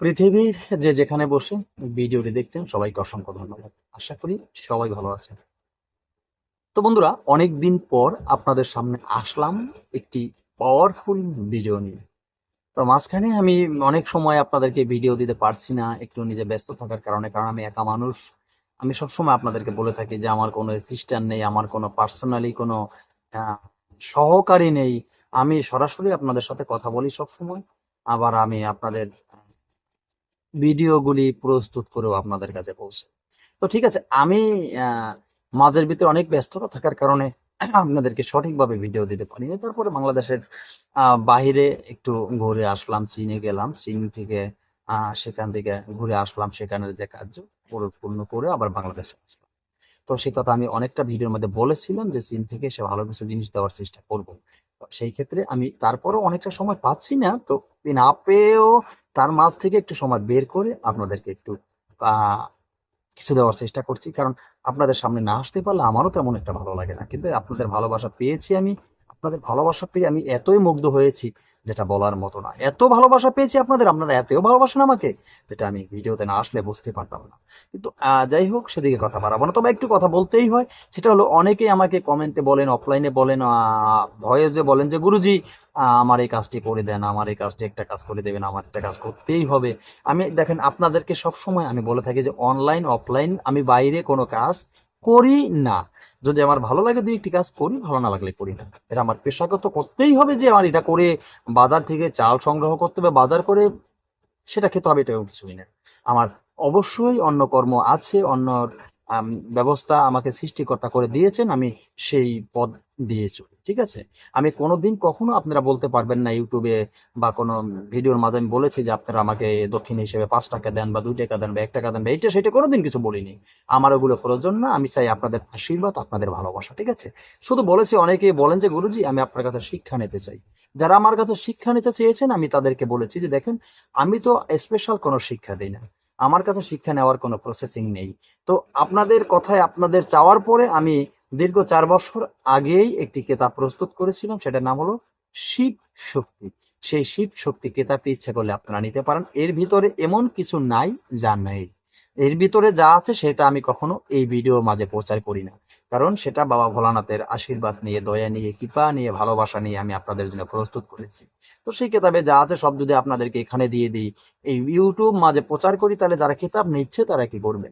পৃথিবীর যে যেখানে বসে ভিডিওটি দেখছেন সবাইকে অসংখ্য ধন্যবাদ। আশা করি সবাই ভালো আছেন। তো বন্ধুরা, অনেকদিন পর আপনাদের সামনে আসলাম একটি পাওয়ারফুল ভিডিও নিয়ে। তো মাঝখানে আমি অনেক সময় আপনাদেরকে ভিডিও দিতে পারছি না, একটু নিজে ব্যস্ত থাকার কারণে। কারণ আমি একা মানুষ। আমি সবসময় আপনাদেরকে বলে থাকি যে আমার কোনো অ্যাসিস্ট্যান্ট নেই, আমার কোনো পার্সোনালি কোনো আহ, সহকারী নেই। আমি সরাসরি আপনাদের সাথে কথা বলি সবসময়। আবার আমি আপনাদের ভিডিওগুলি প্রস্তুত করেও আপনাদের কাছে পৌঁছে। তো ঠিক আছে, আমি আহ, মাঝের ভিতরে অনেক ব্যস্ততা থাকার কারণে আপনাদেরকে সঠিকভাবে ভিডিও দিতে পারিনি। তারপরে বাংলাদেশের বাহিরে একটু ঘুরে আসলাম, চীনে গেলাম। চীন থেকে সেখান থেকে ঘুরে আসলাম, সেখানের যে কার্য পরিপূর্ণ করে আবার বাংলাদেশে আসলাম। তো সেই কথা আমি অনেকটা ভিডিওর মধ্যে বলেছিলাম যে চীন থেকে এসে ভালো কিছু জিনিস দেওয়ার চেষ্টা করব। তো সেই ক্ষেত্রে আমি তারপরেও অনেকটা সময় পাচ্ছি না, তো না পেয়েও তার মাঝ থেকে একটু সময় বের করে আপনাদেরকে একটু আহ কিছু দেওয়ার চেষ্টা করছি। কারণ আপনাদের সামনে না আসতে পারলে আমারও তেমন একটা ভালো লাগে না, কিন্তু আপনাদের ভালোবাসা পেয়েছি আমি। আপনাদের ভালোবাসা পেয়ে আমি এতই মুগ্ধ হয়েছি যেটা বলার মতো না। এত ভালোবাসা পেয়েছি আপনাদের, আপনারা এতও ভালোবাসেন আমাকে, যেটা আমি ভিডিওতে না আসলে বুঝতে পারতাম না। কিন্তু যাই হোক, সেদিকে কথা বাড়াবো না, তবে একটু কথা বলতেই হয়। সেটা হলো, অনেকেই আমাকে কমেন্টে বলেন, অফলাইনে বলেন, ভয়েসে বলেন যে গুরুজি আমার এই কাজটি করে দেন, আমার এই কাজটি একটা কাজ করে দেবেন, আমার একটা কাজ করতেই হবে। আমি দেখেন, আপনাদেরকে সবসময় আমি বলে থাকি যে অনলাইন অফলাইন আমি বাইরে কোনো কাজ করি না। যদি আমার ভালো লাগে দুই একটি কাজ করি, ভালো না লাগলে করি না। এটা আমার পেশাগত করতেই হবে, যে আমার এটা করে বাজার থেকে চাল সংগ্রহ করতে হবে, বাজার করে সেটা খেতে হবে, এটাও কিছুই না। আমার অবশ্যই অন্য কর্ম আছে, অন্য আম, ব্যবস্থা আমাকে সৃষ্টিকর্তা করে দিয়েছেন, আমি সেই পদ দিয়ে চলি। ঠিক আছে, আমি কোনোদিন কখনো, আপনারা বলতে পারবেন না ইউটিউবে বা কোনো ভিডিওর মাঝে আমি বলেছি যে আপনারা আমাকে দক্ষিণ হিসেবে 5 টাকা দেন বা 2 টাকা দেন বা 1 টাকা দেন বা এইটা সেটা কোনোদিন কিছু বলিনি। আমার ওগুলো প্রয়োজন না। আমি চাই আপনাদের আশীর্বাদ, আপনাদের ভালোবাসা। ঠিক আছে, শুধু বলেছি, অনেকেই বলেন যে গুরুজি আমি আপনার কাছে শিক্ষা নিতে চাই। যারা আমার কাছে শিক্ষা নিতে চেয়েছেন, আমি তাদেরকে বলেছি যে দেখেন, আমি তো স্পেশাল কোনো শিক্ষা দিই না। আমার কাছে শিক্ষা নেওয়ার কোনো প্রসেসিং নেই। তো আপনাদের কথায়, আপনাদের চাওয়ার পরে আমি দীর্ঘ 4 বছর আগেই একটি কেতাব প্রস্তুত করেছিলাম, সেটার নাম হলো শিব শক্তি। সেই শিব শক্তি কেতাবটি ইচ্ছে করলে আপনারা নিতে পারেন। এর ভিতরে এমন কিছু নাই যা নাই। এর ভিতরে যা আছে সেটা আমি কখনো এই ভিডিওর মাঝে প্রচার করি না। কারণ সেটা বাবা ভোলানাথের আশীর্বাদ নিয়ে, দয়া নিয়ে, কৃপা নিয়ে, ভালোবাসা নিয়ে আমি আপনাদের জন্য প্রস্তুত করেছি। তো সেই কেতাবে যা আছে সব যদি আপনাদেরকে এখানে দিয়ে দিই, এই ইউটিউব মাঝে প্রচার করি, তাহলে যারা কিতাব নিচ্ছে তারা কি করবে,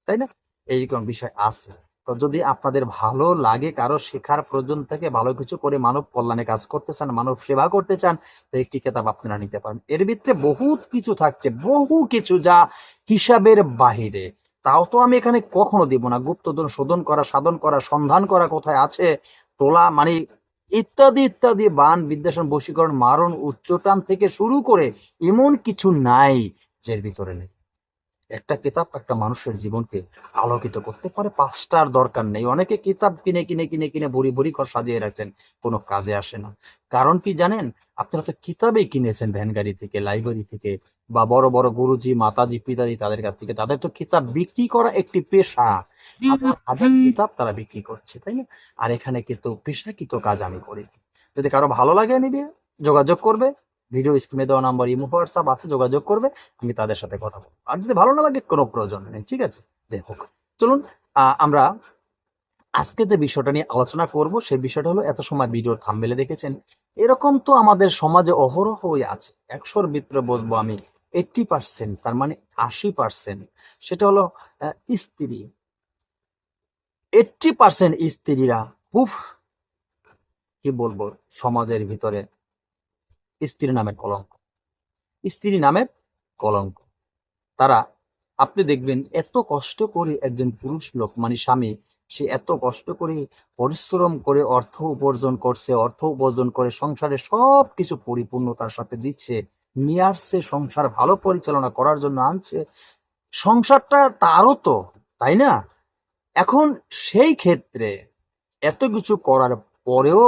তাই না? এইরকম বিষয় আছে। তো যদি আপনাদের ভালো লাগে, কারো শেখার প্রয়োজন থেকে, ভালো কিছু করে মানব কল্যাণে কাজ করতে চান, মানব সেবা করতে চান, তো একটি কিতাব আপনারা নিতে পারেন। এর ভিতরে বহুত কিছু থাকছে, বহু কিছু যা হিসাবের বাহিরে। তাও তো আমি এখানে কখনো দিব না। গুপ্তধন শোধন করা, সাধন করা, সন্ধান করা কোথায় আছে, তোলা মানে ইত্যাদি ইত্যাদি, বান বিদ্বেষণ, বশীকরণ, মারণ, উচ্চটান থেকে শুরু করে এমন কিছু নাই যের ভিতরে নেই। একটা কিতাব একটা মানুষের জীবনকে আলোকিত করতে পারে, 5টার দরকার নেই। অনেকে কিতাব কিনে কিনে কিনে কিনে ভরি ভরি ঘর সাজিয়ে রাখছেন, কোনো কাজে আসে না। কারণ কি জানেন? আপনারা তো কিতাবই কিনেছেন ভ্যান গাড়ি থেকে, লাইব্রেরি থেকে, বা বড় বড় গুরুজি, মাতাজি, পিতাজি তাদের কাছ থেকে। তাদের তো কিতাব বিক্রি করা একটি পেশা। হাজার হাজার কিতাব তারা বিক্রি করছে, তাই না? আর এখানে কিন্তু পেশাকৃত কাজ আমি করি। যদি কারো ভালো লাগে নিবে, যোগাযোগ করবে। ভিডিও স্ক্রিনে দেওয়া নাম্বার ইমো হোয়াটসঅ্যাপ আছে, যোগাযোগ করবে। আমি তাদের সাথে কথা বলবো। আর যদি ভালো না লাগে, কোনো প্রয়োজন নেই। ঠিক আছে, যাই হোক, চলুন আমরা আজকে যে বিষয়টা নিয়ে আলোচনা করব, সেই বিষয়টা হলো, এত সময় ভিডিওর থাম্বনেলে দেখেছেন, এরকম তো আমাদের সমাজে অহরহই আছে। 100-র ভিতরে বলবো আমি 80%, তার মানে 80%। সেটা হলো স্ত্রী। 80% স্ত্রীরা, উফ, কি বলবো, সমাজের ভিতরে স্ত্রী নামের কলঙ্ক। স্ত্রী নামের কলঙ্ক। তারা, আপনি দেখবেন, এত কষ্ট করে একজন পুরুষ লোক মানে স্বামী, সে এত কষ্ট করে পরিশ্রম করে অর্থ উপার্জন করছে, অর্থ উপার্জন করে সংসারে সব কিছু পরিপূর্ণতার সাথে দিচ্ছে, নিয়ে আসছে, সংসার ভালো পরিচালনা করার জন্য আনছে। সংসারটা তারও তো, তাই না? এখন সেই ক্ষেত্রে এত কিছু করার পরেও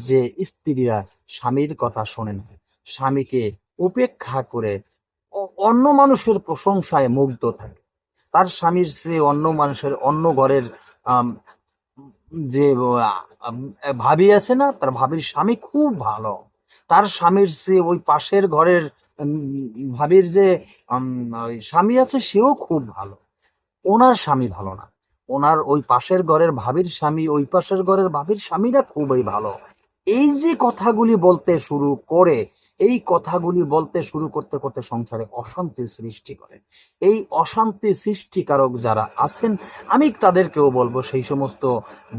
যে স্ত্রীরা স্বামীর কথা শোনে না, স্বামীকে উপেক্ষা করে অন্য মানুষের প্রশংসায় মুগ্ধ থাকে। তার স্বামীর সে অন্য মানুষের, অন্য ঘরের আম, যে আম, ভাবি আছে না, তার ভাবির স্বামী খুব ভালো। তার স্বামীর সে ওই পাশের ঘরের ভাবির যে উম, ওই স্বামী আছে সেও খুব ভালো, ওনার স্বামী ভালো না। ওনার ওই পাশের ঘরের ভাবির স্বামী, ওই পাশের ঘরের ভাবির স্বামীরা খুবই ভালো। এই যে কথাগুলি বলতে শুরু করে, এই কথাগুলি বলতে শুরু করতে করতে সংসারে অশান্তির সৃষ্টি করে। এই অশান্তি সৃষ্টিকারক যারা আছেন, আমি তাদেরকেও বলবো, সেই সমস্ত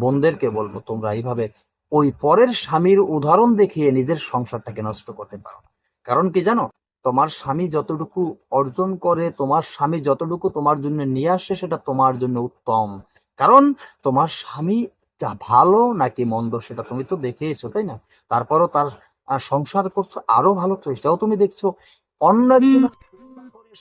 বোনদেরকে বলবো, তোমরা এইভাবে ওই পরের স্বামীর উদাহরণ দেখিয়ে নিজের সংসারটাকে নষ্ট করতে পারো না। কারণ কি জানো, তোমার স্বামী যতটুকু অর্জন করে, তোমার স্বামী যতটুকু তোমার জন্য নিয়ে আসে, সেটা তোমার জন্য উত্তম। কারণ তোমার স্বামীটা ভালো নাকি মন্দ সেটা তুমি তো দেখে এসো, তাই না? তারপরও তার সংসার করছো, আরো ভালো তো সেটাও তুমি দেখছো। অন্য একজন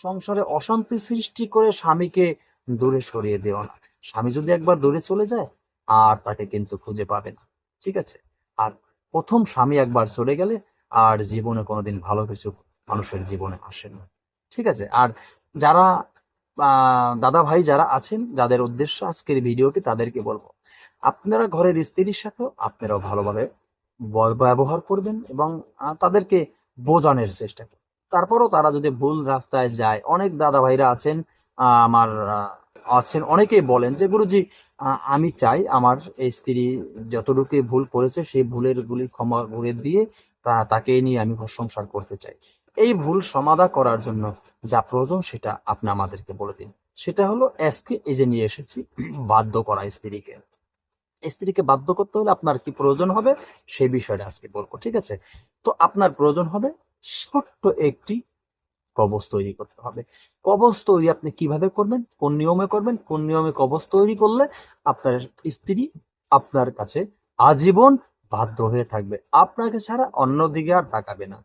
সংসারে অশান্তি সৃষ্টি করে স্বামীকে দূরে সরিয়ে দিও না। স্বামী যদি একবার দূরে চলে যায়, আর তাকে কিন্তু খুঁজে পাবে না। ঠিক আছে? আর প্রথম স্বামী একবার চলে গেলে আর জীবনে কোনোদিন ভালো কিছু মানুষের জীবনে আসে না। ঠিক আছে? আর যারা দাদা ভাই যারা আছেন, যাদের উদ্দেশ্য আজকের ভিডিওটি, তাদেরকে বলবো, আপনারা ঘরের স্ত্রীর সাথেও আপনারাও ভালোভাবে ব্যবহার করবেন এবং তাদেরকে বোঝানোর চেষ্টা করবেন। তারপরও তারা যদি ভুল রাস্তায় যায়, অনেক দাদা ভাইরা আছেন, আমার আছেন, অনেকেই বলেন যে গুরুজি, আমি চাই আমার এই স্ত্রী যতটুকু ভুল করেছে সেই ভুলের গুলি ক্ষমা করে দিয়ে তাকে নিয়ে আমি ঘর সংসার করতে চাই। এই ভুল সমাধা করার জন্য যা প্রয়োজন সেটা আপনি আমাদেরকে বলে দিন। সেটা হলো আজকে এই যে নিয়ে এসেছি, বাধ্য করা স্ত্রীকে। স্ত্রীকে বাধ্য করতে হলে আপনার কি প্রয়োজন হবে সেই বিষয়টা আজকে বলবো। ঠিক আছে? তো আপনার প্রয়োজন হবে ছোট্ট একটি কবচ তৈরি করতে হবে। কবচ তৈরি আপনি কিভাবে করবেন, কোন নিয়মে করবেন, কোন নিয়মে কবচ তৈরি করলে আপনার স্ত্রী আপনার কাছে আজীবন বাধ্য হয়ে থাকবে, আপনাকে ছাড়া অন্যদিকে আর তাকাবে না।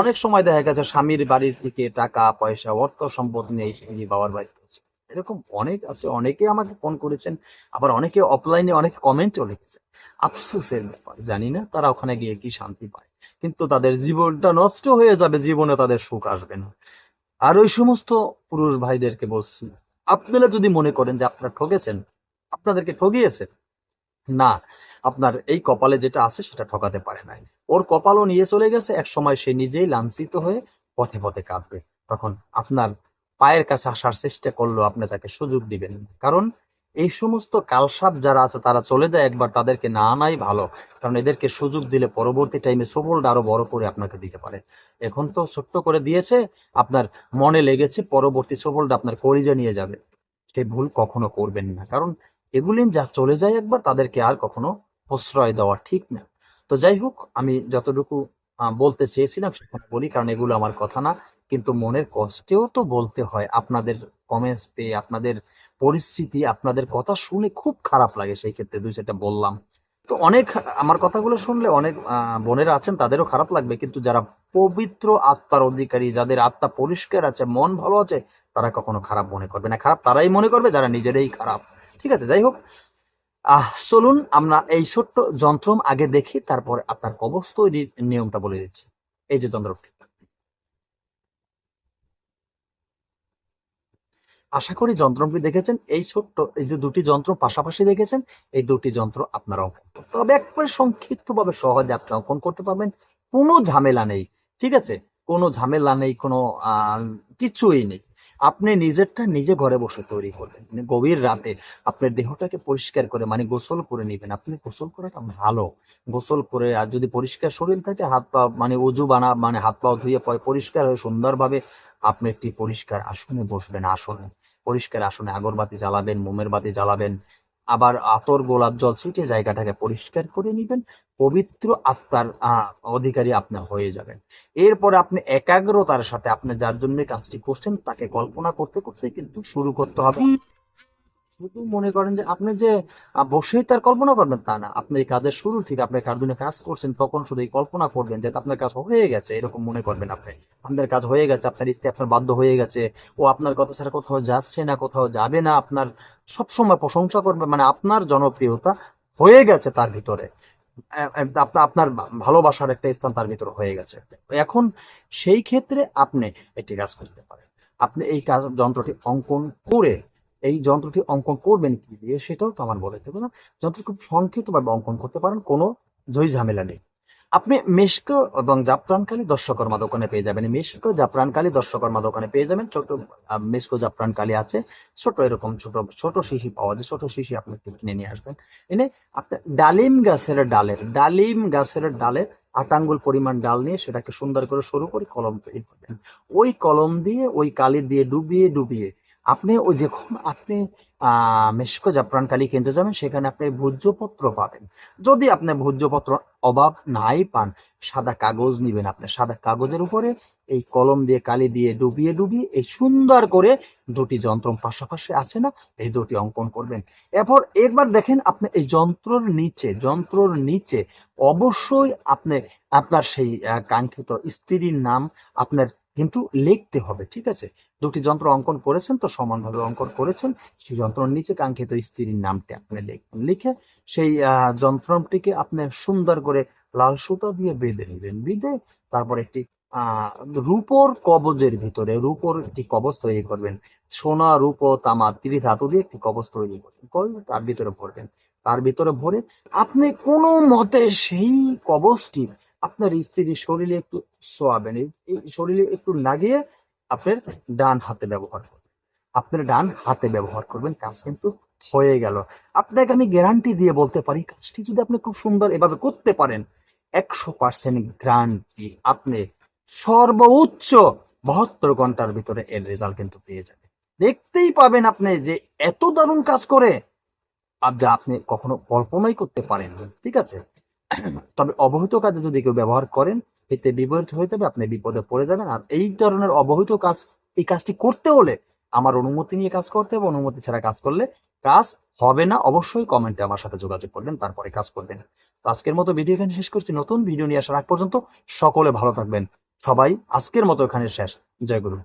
অনেক সময় দেখা গেছে স্বামীর বাড়ির থেকে টাকা পয়সা অর্থ সম্পদ নিয়ে স্ত্রী বাবার বাড়িতে হচ্ছে, এরকম অনেক আছে। অনেকে আমাকে ফোন করেছেন, আবার অনেকে অফলাইনে অনেক কমেন্টও লিখেছে। আফসোসের ব্যাপার, জানি না তারা ওখানে গিয়ে কি শান্তি পায়, কিন্তু তাদের জীবনটা নষ্ট হয়ে যাবে, জীবনে তাদের সুখ আসবে না। আর ওই সমস্ত পুরুষ ভাইদেরকে বলছি, আপনারা যদি মনে করেন যে আপনারা ঠকেছেন, আপনাদেরকে ঠকিয়েছে, না, আপনার এই কপালে যেটা আছে সেটা ঠকাতে পারে নাই। ওর কপালও নিয়ে চলে গেছে, এক সময় সে নিজেই লাঞ্ছিত হয়ে পথে পথে কাঁদবে। তখন আপনার পায়ের কাছে আসার চেষ্টা করলেও আপনি তাকে সুযোগ দিবেন না। কারণ এই সমস্ত কালসাপ যারা আছে তারা চলে যায় একবার, তাদেরকে না আনাই ভালো। কারণ এদেরকে সুযোগ দিলে পরবর্তী টাইমে সফলটা আরো বড় করে আপনাকে দিতে পারে। এখন তো ছোট্ট করে দিয়েছে, আপনার মনে লেগেছে, পরবর্তী সফলটা আপনার কলিজা নিয়ে যাবে। সেই ভুল কখনো করবেন না। কারণ এগুলি যা চলে যায় একবার, তাদেরকে আর কখনো প্রশ্রয় দেওয়া ঠিক না। তো যাই হোক, আমি যতটুকু বলতে চেয়েছিলাম সেখানে বলি, কারণ এগুলো আমার কথা না, কিন্তু মনের কষ্টেও তো বলতে হয়। আপনাদের কমেন্টস পেয়ে, আপনাদের পরিস্থিতি, আপনাদের কথা শুনে খুব খারাপ লাগে, সেই ক্ষেত্রে দুই চারটা বললাম। তো অনেক আমার কথাগুলো শুনলে অনেক বোনেরা আছেন, তাদেরও খারাপ লাগবে, কিন্তু যারা পবিত্র আত্মার অধিকারী, যাদের আত্মা পরিষ্কার আছে, মন ভালো আছে, তারা কখনো খারাপ মনে করবে না। খারাপ তারাই মনে করবে যারা নিজেরাই খারাপ। ঠিক আছে? যাই হোক, চলুন আমরা এই ছোট্ট যন্ত্র আগে দেখি, তারপরে আপনার কবচ তৈরির নিয়মটা বলে দিচ্ছি। এই যে যন্ত্রটি, আশা করি যন্ত্রটি দেখেছেন। এই ছোট্ট এই যে দুটি যন্ত্র পাশাপাশি দেখেছেন, এই দুটি যন্ত্র আপনার অঙ্কন করতে হবে। একবারে সংক্ষিপ্ত ভাবে সহজে আপনি অঙ্কন করতে পারবেন, কোনো ঝামেলা নেই। ঠিক আছে? কোনো ঝামেলা নেই, কোনো কিছুই নেই। আপনি নিজেরটা নিজে ঘরে বসে তৈরি করবেন, মানে গভীর রাতে আপনার দেহটাকে পরিষ্কার করে, মানে গোসল করে নেবেন। আপনি গোসল করাটা ভালো, গোসল করে, আর যদি পরিষ্কার শরীর থাকে, হাত পা মানে উজু মানে হাত পা ধুয়ে পরে পরিষ্কার হয়ে সুন্দরভাবে আপনি একটি পরিষ্কার আসনে বসবেন। আসনে, পরিষ্কার আসনে আগরবাতি জ্বালাবেন, মোমের বাতি জ্বালাবেন, আবার আতর গোলাপ জল ছিটে জায়গাটাকে পরিষ্কার করে নিবেন। পবিত্র আত্মার অধিকারী আপনি হয়ে যাবেন। এরপরে আপনি একাগ্রতার সাথে আপনি যার জন্য কাজটি করছেন তাকে কল্পনা করতে করতে কিন্তু শুরু করতে হবে। শুধু মনে করেন যে আপনি যে বসেই তার কল্পনা করবেন তা না। আপনি এই কাজের শুরু থেকে আপনি কার জন্য কাজ করছেন তখন শুধু এই কল্পনা করবেন যে আপনার কাজ হয়ে গেছে, এরকম মনে করবেন। আপনি আপনার কাজ হয়ে গেছে, আপনার স্ত্রী আপনার বাধ্য হয়ে গেছে, ও আপনার কথা ছাড়া কোথাও যাচ্ছে না, কোথাও যাবে না, আপনার সবসময় প্রশংসা করবে, মানে আপনার জনপ্রিয়তা হয়ে গেছে তার ভিতরে। আপনার ভালোবাসার একটা স্থান তার ভিতরে হয়ে গেছে। এখন সেই ক্ষেত্রে আপনি একটি কাজ করতে পারেন। আপনি এই কাজ যন্ত্রটি অঙ্কন করে, এই যন্ত্রটি অঙ্কন করবেন কি দিয়ে সেটাও তো আমার বলে দেবো না। যন্ত্র খুব সংক্ষিপ্তভাবে অঙ্কন করতে পারেন, কোনো ঝই ঝামেলা নেই। আপনি মেশকো এবং জাফরানকালী দর্শকর্মা দোকানে পেয়ে যাবেন। মেশকো জাফরানকালী দর্শকর্মা দোকানে পেয়ে যাবেন। ছোট মেশকো জাফরানকালী আছে, ছোট এরকম ছোট ছোট শিশি পাওয়া যায়। ছোট শিশি আপনি কিনে নিয়ে আসবেন। এনে আপনি ডালিম গাছের ডালের ৮ আঙ্গুল পরিমাণ ডাল নিয়ে সেটাকে সুন্দর করে সরু করে কলম তৈরি করবেন। ওই কলম দিয়ে ওই কালি দিয়ে ডুবিয়ে ডুবিয়ে আপনি ওই যখন আপনি মেশকো জাফরানকালী কিনতে যাবেন সেখানে আপনি ভোজ্যপত্র পাবেন। যদি আপনি ভোজ্যপত্র অভাব নাই পান, সাদা কাগজ নিবেন। আপনি সাদা কাগজের উপরে এই কলম দিয়ে কালি দিয়ে ডুবিয়ে ডুবিয়ে এই সুন্দর করে দুটি যন্ত্র পাশাপাশি আছে না, এই দুটি অঙ্কন করবেন। এরপর একবার দেখেন আপনি এই যন্ত্রর নিচে অবশ্যই আপনি আপনার সেই কাঙ্ক্ষিত স্ত্রীর নাম আপনার কিন্তু লিখতে হবে, ঠিক আছে? দুটি যন্ত্র অঙ্কন করেছেন তো, সমানভাবে অঙ্কন করেছেন, সেই যন্ত্রর নিচে কাঙ্ক্ষিত স্ত্রীর নামটি আপনি লিখবেন। লিখে সেই যন্ত্রটিকে আপনি সুন্দর করে লাল সুতা দিয়ে বেঁধে নেবেন। বেঁধে তারপর একটি আহ রূপোর একটি কবচ তৈরি করবেন। সোনা, রূপো, তামা, ত্রিধাতু দিয়ে একটি কবচ তৈরি করবেন। তার ভিতরে ভরবেন। তার ভিতরে ভরে আপনি কোনো মতে সেই কবচটি আপনার স্ত্রীর শরীরে একটু ছোঁয়াবেন। এই শরীরে একটু লাগিয়ে আপনার ডান হাতে ব্যবহার করবেন। কাজ কিন্তু হয়ে গেল। আপনাকে আমি গ্যারান্টি দিয়ে বলতে পারি, কাজটি যদি আপনি খুব সুন্দর এভাবে করতে পারেন, 100% গ্যারান্টি আপনি সর্বোচ্চ 72 ঘন্টার ভিতরে এর রেজাল্ট কিন্তু পেয়ে যাবেন। দেখতেই পাবেন আপনি যে এত দারুণ কাজ করে আপনি কখনো কল্পনাই করতে পারেন না, ঠিক আছে? তবে অবহিত কাজে যদি কেউ ব্যবহার করেন, এতে বিপরীত হয়ে যাবে, আপনি বিপদে পড়ে যাবেন। আর এই ধরনের অবহিত কাজ, এই কাজটি করতে হলে আমার অনুমতি নিয়ে কাজ করতে হবে। অনুমতি ছাড়া কাজ করলে কাজ হবে না। অবশ্যই কমেন্টে আমার সাথে যোগাযোগ করবেন, তারপরে কাজ করবেন। তো আজকের মতো ভিডিও এখানে শেষ করছি। নতুন ভিডিও নিয়ে আসার আগ পর্যন্ত সকলে ভালো থাকবেন। সবাই আজকের মতো এখানে শেষ। জয় গুরু।